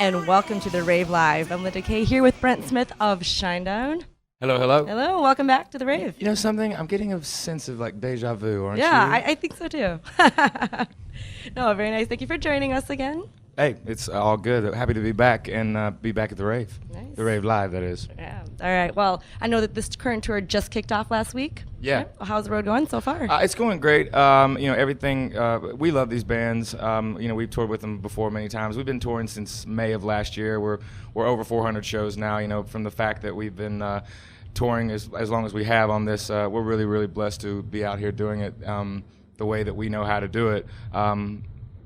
and welcome to the Rave Live. I'm Linda Kay here with Brent Smith of Shinedown. Hello, hello. Hello, welcome back to the Rave. You know something? I'm getting a sense of like deja vu, aren't Yeah, you? I think so too. No, very nice. Thank you for joining us again. Hey, it's all good. Happy to be back and be back at the Rave. Nice. The Rave Live, that is. Yeah. All right. Well, I know that this current tour just kicked off last week. Yeah. Right? Well, how's the road going so far? It's going great. Everything. We love these bands. We've toured with them before many times. We've been touring since May of last year. We're over 400 shows now. From the fact that we've been touring as long as we have on this, we're really, really blessed to be out here doing it the way that we know how to do it.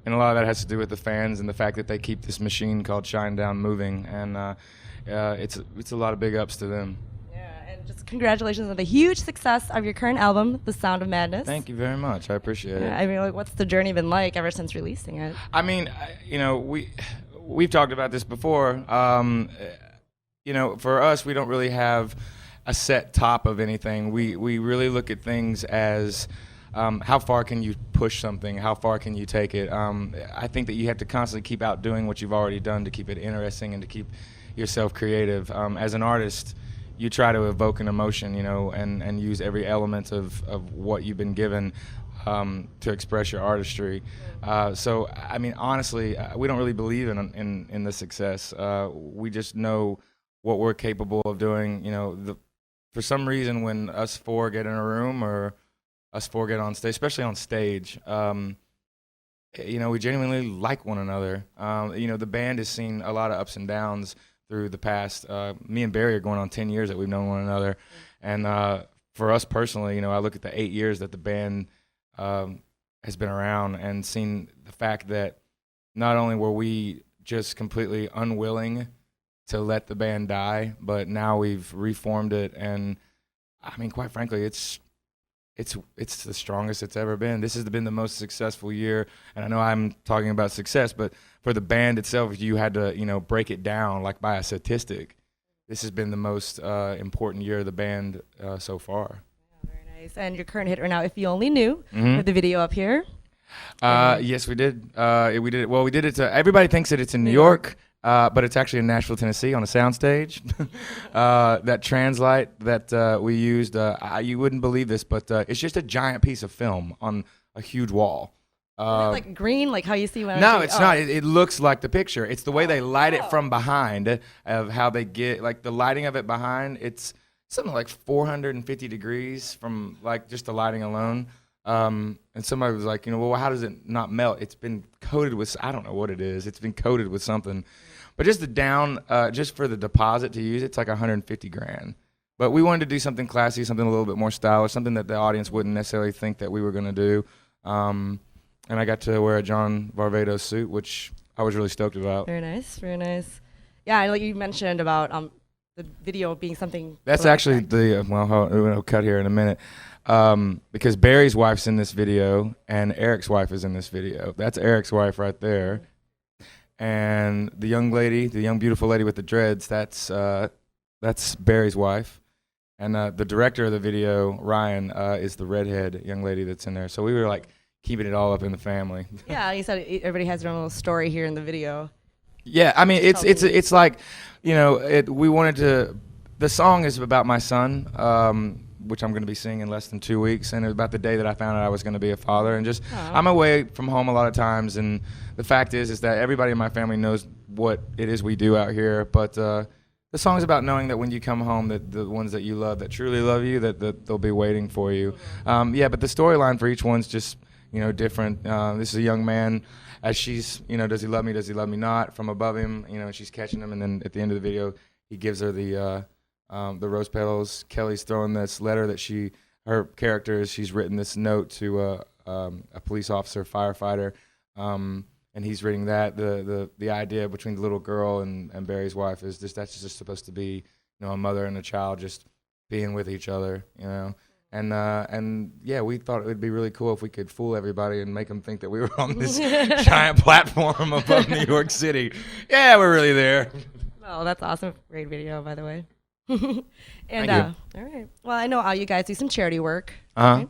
And a lot of that has to do with the fans and the fact that they keep this machine called Shinedown moving, and it's a lot of big ups to them. Yeah, and just congratulations on the huge success of your current album, The Sound of Madness. Thank you very much. I appreciate it. I mean, what's the journey been like ever since releasing it? I mean, we've talked about this before. For us, we don't really have a set top of anything. We really look at things as how far can you push something? How far can you take it? I think that you have to constantly keep outdoing what you've already done to keep it interesting and to keep yourself creative. As an artist, you try to evoke an emotion, and use every element of what you've been given to express your artistry. So, I mean, honestly, we don't really believe in the success. We just know what we're capable of doing. For some reason, when us four get in a room or us four get on stage, especially on stage, we genuinely like one another. The band has seen a lot of ups and downs through the past. Me and Barry are going on 10 years that we've known one another. And for us personally, I look at the 8 years that the band has been around and seen the fact that not only were we just completely unwilling to let the band die, but now we've reformed it. And I mean, quite frankly, it's the strongest it's ever been. This has been the most successful year, and I know I'm talking about success, but for the band itself, if you had to, break it down like by a statistic, this has been the most important year of the band so far. Yeah, very nice. And your current hit right now, If You Only Knew, with the video up here. Yes, we did. We did it. Well, we did it to. Everybody thinks that it's in New York. But it's actually in Nashville, Tennessee, on a soundstage. That translite that we used, you wouldn't believe this, but it's just a giant piece of film on a huge wall. Is it like green, like how you see when No, it's not. It looks like the picture. It's the way they light it from behind, of how they get, like the lighting of it behind. It's something like 450 degrees from like just the lighting alone. And somebody was like, well, how does it not melt? It's been coated with, I don't know what it is. It's been coated with something. But just the down, just for the deposit to use, it's like $150,000. But we wanted to do something classy, something a little bit more stylish, something that the audience wouldn't necessarily think that we were going to do. And I got to wear a John Varvatos suit, which I was really stoked about. Very nice, very nice. Yeah, and like you mentioned about the video being something. That's actually we'll cut here in a minute. Because Barry's wife's in this video and Eric's wife is in this video. That's Eric's wife right there. And the young lady, the young beautiful lady with the dreads, that's Barry's wife. And the director of the video, Ryan, is the redhead young lady that's in there. So we were like keeping it all up in the family. Yeah, you said everybody has their own little story here in the video. Yeah, I mean it's like, we wanted to. The song is about my son. Which I'm going to be seeing in less than 2 weeks, and it was about the day that I found out I was going to be a father. And just, I'm away from home a lot of times, and the fact is that everybody in my family knows what it is we do out here. But the song's about knowing that when you come home, that the ones that you love, that truly love you, that they'll be waiting for you. But the storyline for each one's just, different. This is a young man, as she's, does he love me? Does he love me not? From above him, she's catching him, and then at the end of the video, he gives her the rose petals. Kelly's throwing this letter that her character is, she's written this note to a police officer, firefighter, and he's reading that. The idea between the little girl and Barry's wife is that's just supposed to be, a mother and a child just being with each other, And we thought it would be really cool if we could fool everybody and make them think that we were on this giant platform above New York City. Yeah, we're really there. Oh, that's awesome. Great video, by the way. Thank you. All right. Well, I know you guys do some charity work. Uh-huh.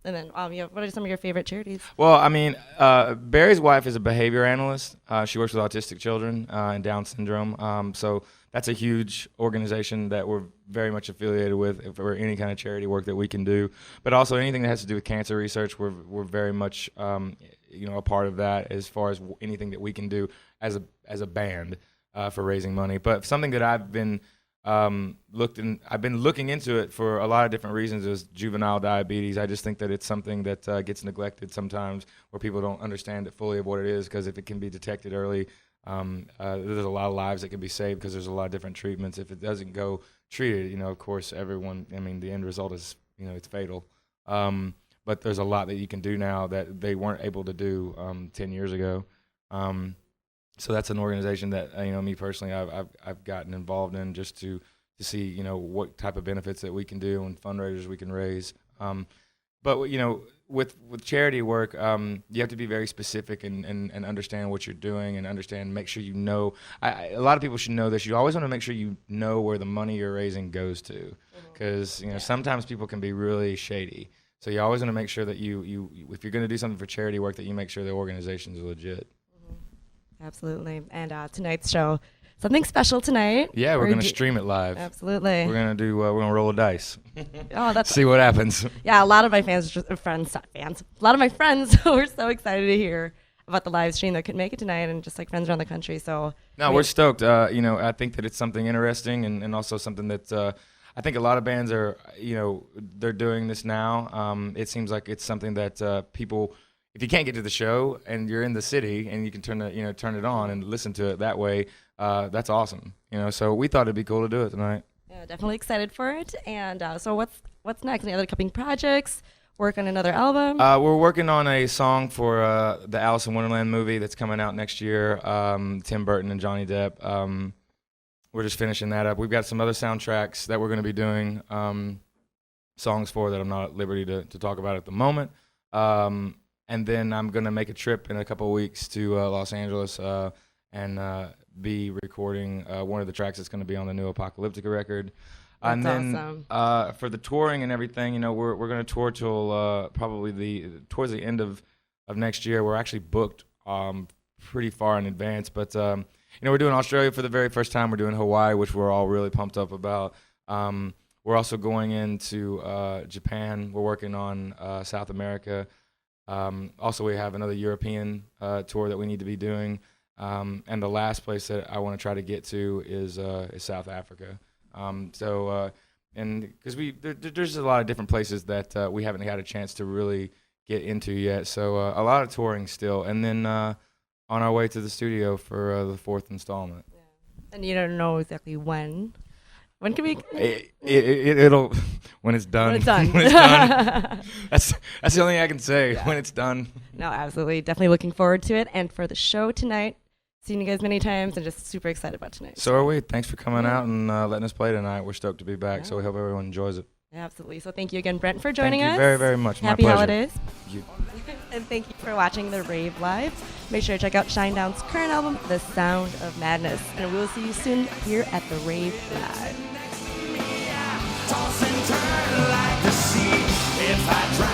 And then, what are some of your favorite charities? Well, I mean, Barry's wife is a behavior analyst. She works with autistic children and Down syndrome. So that's a huge organization that we're very much affiliated with for any kind of charity work that we can do. But also anything that has to do with cancer research, we're very much a part of that as far as anything that we can do as a band for raising money. But something that I've been looking into it for a lot of different reasons is juvenile diabetes. I just think that it's something that gets neglected sometimes, where people don't understand it fully of what it is, because if it can be detected early, there's a lot of lives that can be saved because there's a lot of different treatments. If it doesn't go treated, of course, the end result is, it's fatal. But there's a lot that you can do now that they weren't able to do 10 years ago. So that's an organization that me personally I've gotten involved in just to see what type of benefits that we can do and fundraisers we can raise. But with charity work, you have to be very specific and understand what you're doing and make sure a lot of people should know this. You always want to make sure you know where the money you're raising goes to, because sometimes people can be really shady. So you always want to make sure that you if you're going to do something for charity work, that you make sure the organizations are legit. Absolutely. And tonight's show, something special tonight. Yeah, we're going to stream it live. Absolutely. We're going to roll a dice. Oh, that's see what happens. Yeah, a lot of my a lot of my friends were so excited to hear about the live stream that couldn't make it tonight, and just like friends around the country. So we're stoked. I think that it's something interesting and also something that I think a lot of bands are, they're doing this now. It seems like it's something that people, if you can't get to the show and you're in the city and you can turn it on and listen to it that way, that's awesome. So we thought it'd be cool to do it tonight. Yeah, definitely excited for it. And so what's next? Any other upcoming projects? Work on another album? We're working on a song for the Alice in Wonderland movie that's coming out next year. Tim Burton and Johnny Depp. We're just finishing that up. We've got some other soundtracks that we're going to be doing songs for that I'm not at liberty to talk about at the moment. And then I'm going to make a trip in a couple of weeks to Los Angeles and be recording one of the tracks that's going to be on the new Apocalyptica record. That's and then awesome. For the touring and everything, we're going to tour till probably towards the end of next year. We're actually booked pretty far in advance, but we're doing Australia for the very first time. We're doing Hawaii, which we're all really pumped up about. We're also going into Japan. We're working on South America. Also, we have another European tour that we need to be doing. And the last place that I want to try to get to is South Africa. And because there's a lot of different places that we haven't had a chance to really get into yet. So a lot of touring still. And then on our way to the studio for the fourth installment. Yeah. And you don't know exactly when. When can we? It'll when it's done. When it's done. When it's done. That's the only thing I can say. Yeah. When it's done. No, absolutely. Definitely looking forward to it. And for the show tonight, seen you guys many times and just super excited about tonight. So are we. Thanks for coming out and letting us play tonight. We're stoked to be back. Yeah. So we hope everyone enjoys it. Absolutely. So thank you again, Brent, for joining us. Thank you very, very much. Happy My pleasure. holidays. And thank you for watching the Rave Live. Make sure to check out Shinedown's current album, The Sound of Madness. And we will see you soon here at the Rave Live. Toss and turn like the sea. If I